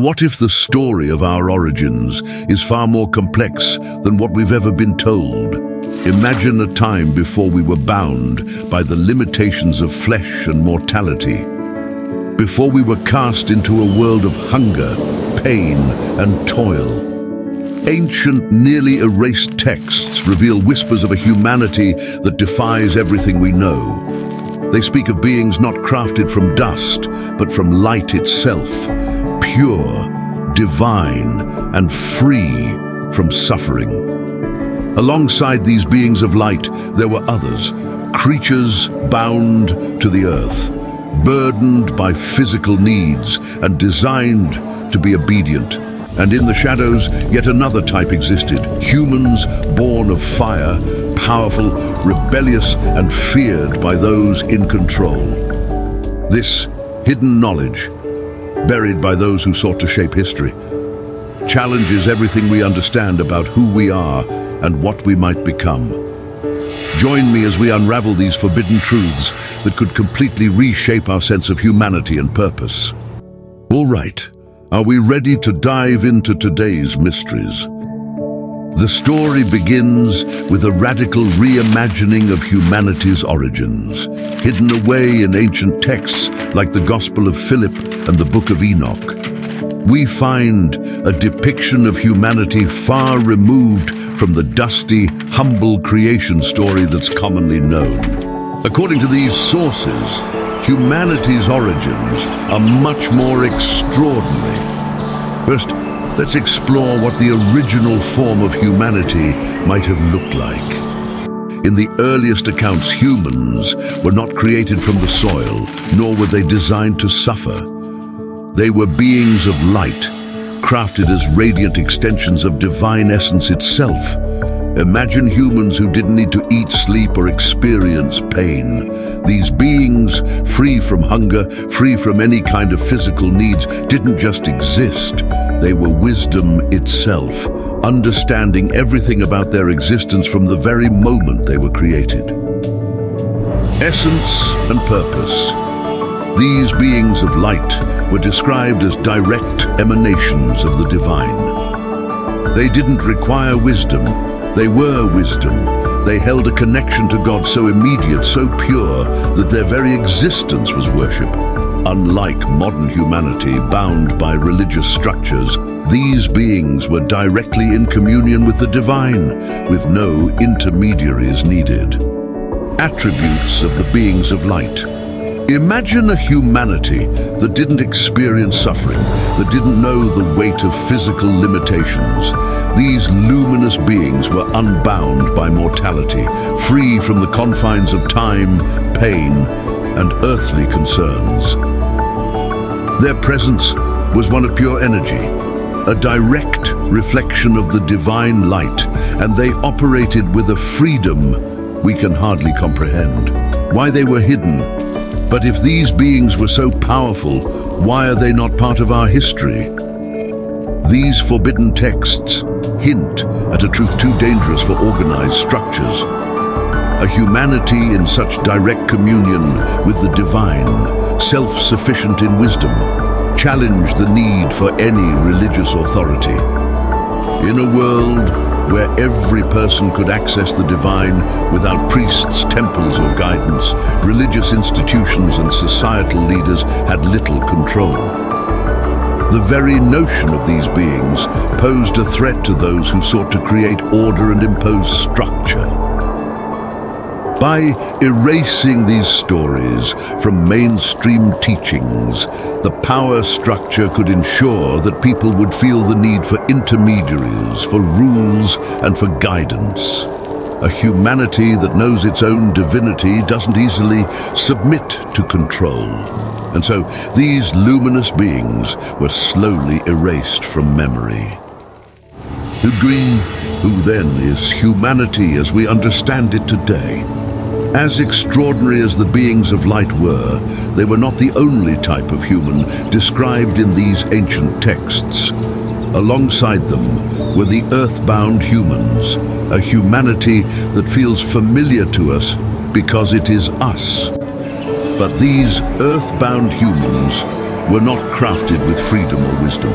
what if the story of our origins is far more complex than what we've ever been told? Imagine a time before we were bound by the limitations of flesh and mortality. Before we were cast into a world of hunger, pain, and toil. Ancient, nearly erased texts reveal whispers of a humanity that defies everything we know. They speak of beings not crafted from dust, but from light itself, pure, divine, and free from suffering. Alongside these beings of light, there were others, creatures bound to the earth, burdened by physical needs and designed to be obedient. And in the shadows, yet another type existed, humans born of fire, powerful, rebellious, and feared by those in control. This hidden knowledge, buried by those who sought to shape history, challenges everything we understand about who we are and what we might become. Join me as we unravel these forbidden truths that could completely reshape our sense of humanity and purpose. All right, are we ready to dive into today's mysteries? The story begins with a radical reimagining of humanity's origins, hidden away in ancient texts like the Gospel of Philip and the Book of Enoch. We find a depiction of humanity far removed from the dusty, humble creation story that's commonly known. According to these sources, humanity's origins are much more extraordinary. First, let's explore what the original form of humanity might have looked like. In the earliest accounts, humans were not created from the soil, nor were they designed to suffer. They were beings of light, crafted as radiant extensions of divine essence itself. Imagine humans who didn't need to eat, sleep, or experience pain. These beings, free from hunger, free from any kind of physical needs, didn't just exist. They were wisdom itself, understanding everything about their existence from the very moment they were created. Essence and purpose. These beings of light were described as direct emanations of the divine. They didn't require wisdom. They were wisdom. They held a connection to God so immediate, so pure, that their very existence was worship. Unlike modern humanity, bound by religious structures, these beings were directly in communion with the divine, with no intermediaries needed. Attributes of the beings of light. Imagine a humanity that didn't experience suffering, that didn't know the weight of physical limitations. These luminous beings were unbound by mortality, free from the confines of time, pain, and earthly concerns. Their presence was one of pure energy, a direct reflection of the divine light, and they operated with a freedom we can hardly comprehend. Why they were hidden. But if these beings were so powerful, why are they not part of our history? These forbidden texts hint at a truth too dangerous for organized structures. A humanity in such direct communion with the divine, self-sufficient in wisdom, challenged the need for any religious authority. In a world where every person could access the divine without priests, temples, or guidance, religious institutions and societal leaders had little control. The very notion of these beings posed a threat to those who sought to create order and impose structure. By erasing these stories from mainstream teachings, the power structure could ensure that people would feel the need for intermediaries, for rules, and for guidance. A humanity that knows its own divinity doesn't easily submit to control. And so these luminous beings were slowly erased from memory. Who then is humanity as we understand it today? As extraordinary as the beings of light were, they were not the only type of human described in these ancient texts. Alongside them were the earthbound humans, a humanity that feels familiar to us because it is us. But these earthbound humans were not crafted with freedom or wisdom.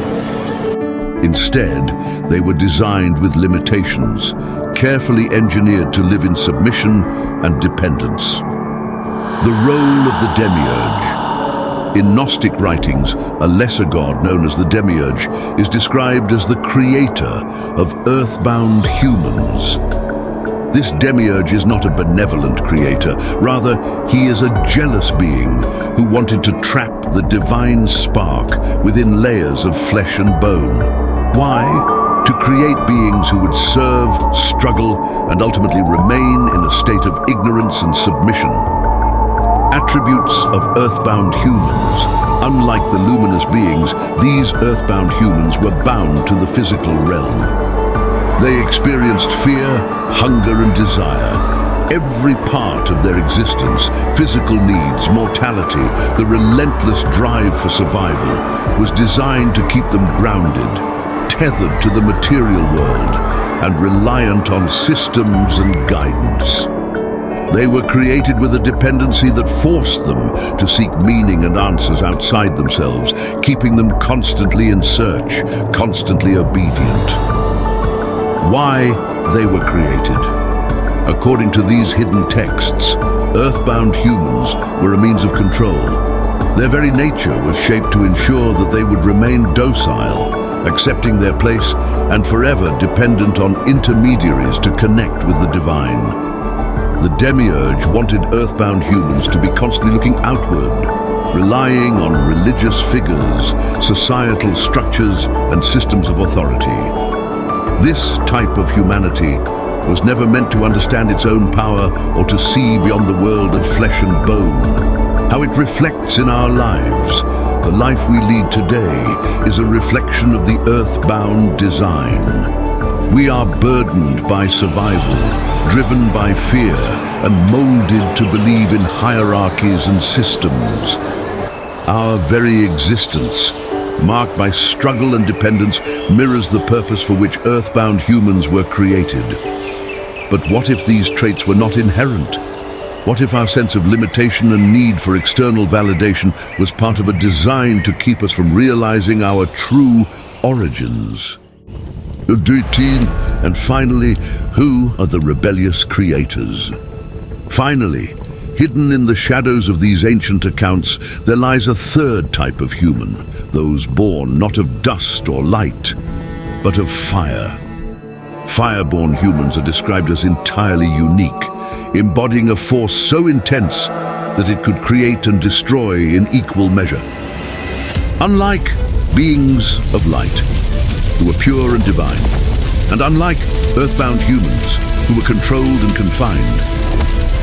Instead, they were designed with limitations, carefully engineered to live in submission and dependence. The role of the demiurge. In Gnostic writings, a lesser god known as the demiurge is described as the creator of earthbound humans. This demiurge is not a benevolent creator. Rather, he is a jealous being who wanted to trap the divine spark within layers of flesh and bone. Why? To create beings who would serve, struggle, and ultimately remain in a state of ignorance and submission. Attributes of earthbound humans. Unlike the luminous beings, these earthbound humans were bound to the physical realm. They experienced fear, hunger, and desire. Every part of their existence, physical needs, mortality, the relentless drive for survival, was designed to keep them grounded, tethered to the material world, and reliant on systems and guidance. They were created with a dependency that forced them to seek meaning and answers outside themselves, keeping them constantly in search, constantly obedient. Why they were created. According to these hidden texts, earthbound humans were a means of control. Their very nature was shaped to ensure that they would remain docile, accepting their place and forever dependent on intermediaries to connect with the divine. The demiurge wanted earthbound humans to be constantly looking outward, relying on religious figures, societal structures, and systems of authority. This type of humanity was never meant to understand its own power or to see beyond the world of flesh and bone. How it reflects in our lives. The life we lead today is a reflection of the earthbound design. We are burdened by survival, driven by fear, and molded to believe in hierarchies and systems. Our very existence, marked by struggle and dependence, mirrors the purpose for which earthbound humans were created. But what if these traits were not inherent? What if our sense of limitation and need for external validation was part of a design to keep us from realizing our true origins? 18. And finally, who are the rebellious creators? Finally, hidden in the shadows of these ancient accounts, there lies a third type of human, those born not of dust or light, but of fire. Fireborn humans are described as entirely unique, embodying a force so intense that it could create and destroy in equal measure. Unlike beings of light, who are pure and divine, and unlike earthbound humans, who were controlled and confined,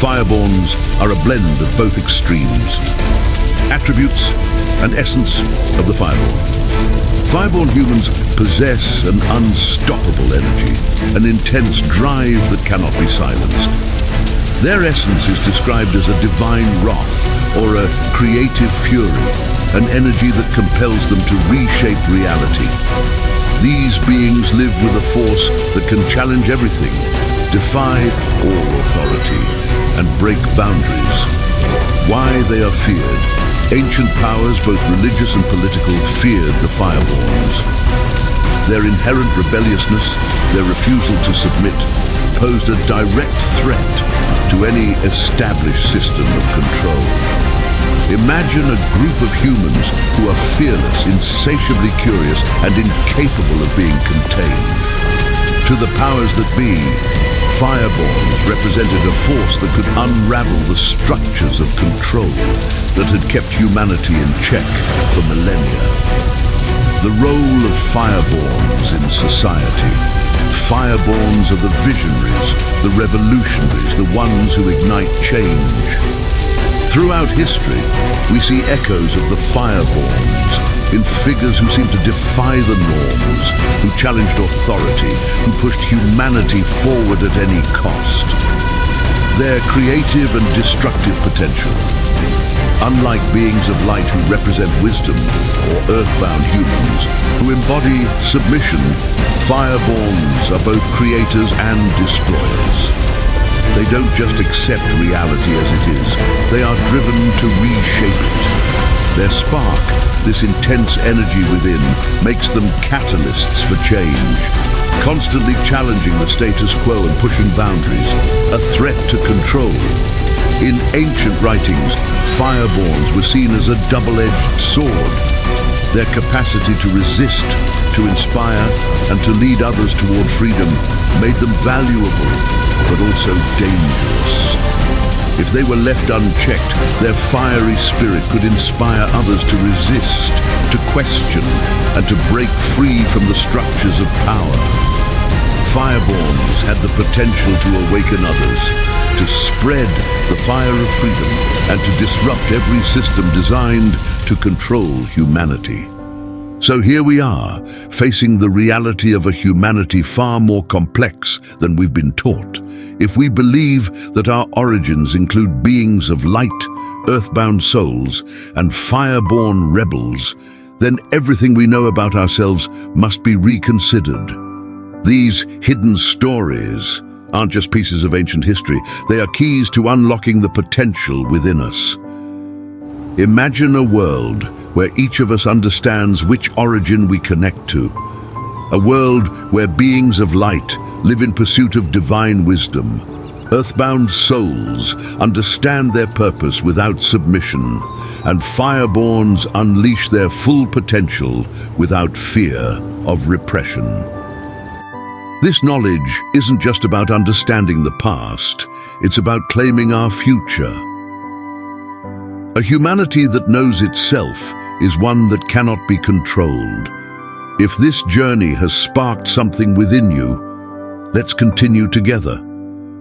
fireborns are a blend of both extremes. Attributes and essence of the fireborn. Fireborn humans possess an unstoppable energy, an intense drive that cannot be silenced. Their essence is described as a divine wrath or a creative fury, an energy that compels them to reshape reality. These beings live with a force that can challenge everything, defy all authority, and break boundaries. Why they are feared. Ancient powers, both religious and political, feared the fireborns. Their inherent rebelliousness, their refusal to submit, posed a direct threat to any established system of control. Imagine a group of humans who are fearless, insatiably curious, and incapable of being contained. To the powers that be, fireborns represented a force that could unravel the structures of control that had kept humanity in check for millennia. The role of fireborns in society. Fireborns are the visionaries, the revolutionaries, the ones who ignite change. Throughout history, we see echoes of the fireborns in figures who seemed to defy the norms, who challenged authority, who pushed humanity forward at any cost. Their creative and destructive potential. Unlike beings of light who represent wisdom, or earthbound humans, who embody submission, fireborns are both creators and destroyers. They don't just accept reality as it is, they are driven to reshape it. Their spark, this intense energy within, makes them catalysts for change, constantly challenging the status quo and pushing boundaries, a threat to control. In ancient writings, fireborns were seen as a double-edged sword. Their capacity to resist, to inspire, and to lead others toward freedom made them valuable, but also dangerous. If they were left unchecked, their fiery spirit could inspire others to resist, to question, and to break free from the structures of power. Fireborns had the potential to awaken others, to spread the fire of freedom, and to disrupt every system designed to control humanity. So here we are, facing the reality of a humanity far more complex than we've been taught. If we believe that our origins include beings of light, earthbound souls, and fireborn rebels, then everything we know about ourselves must be reconsidered. These hidden stories aren't just pieces of ancient history, they are keys to unlocking the potential within us. Imagine a world where each of us understands which origin we connect to. A world where beings of light live in pursuit of divine wisdom. Earthbound souls understand their purpose without submission, and fireborns unleash their full potential without fear of repression. This knowledge isn't just about understanding the past, it's about claiming our future. A humanity that knows itself is one that cannot be controlled. If this journey has sparked something within you, let's continue together.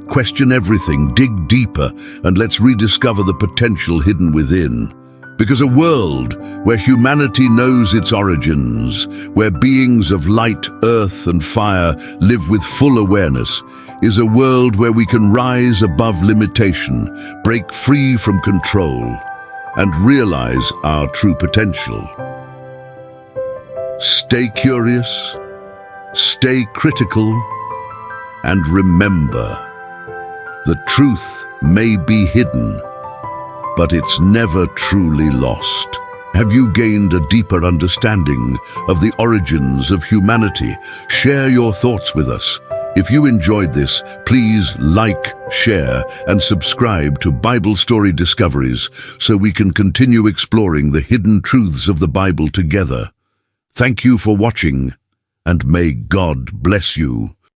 Question everything, dig deeper, and let's rediscover the potential hidden within. Because a world where humanity knows its origins, where beings of light, earth, and fire live with full awareness, is a world where we can rise above limitation, break free from control, and realize our true potential. Stay curious, stay critical, and remember, the truth may be hidden, but it's never truly lost. Have you gained a deeper understanding of the origins of humanity? Share your thoughts with us. If you enjoyed this, please like, share, and subscribe to Bible Story Discoveries so we can continue exploring the hidden truths of the Bible together. Thank you for watching, and may God bless you.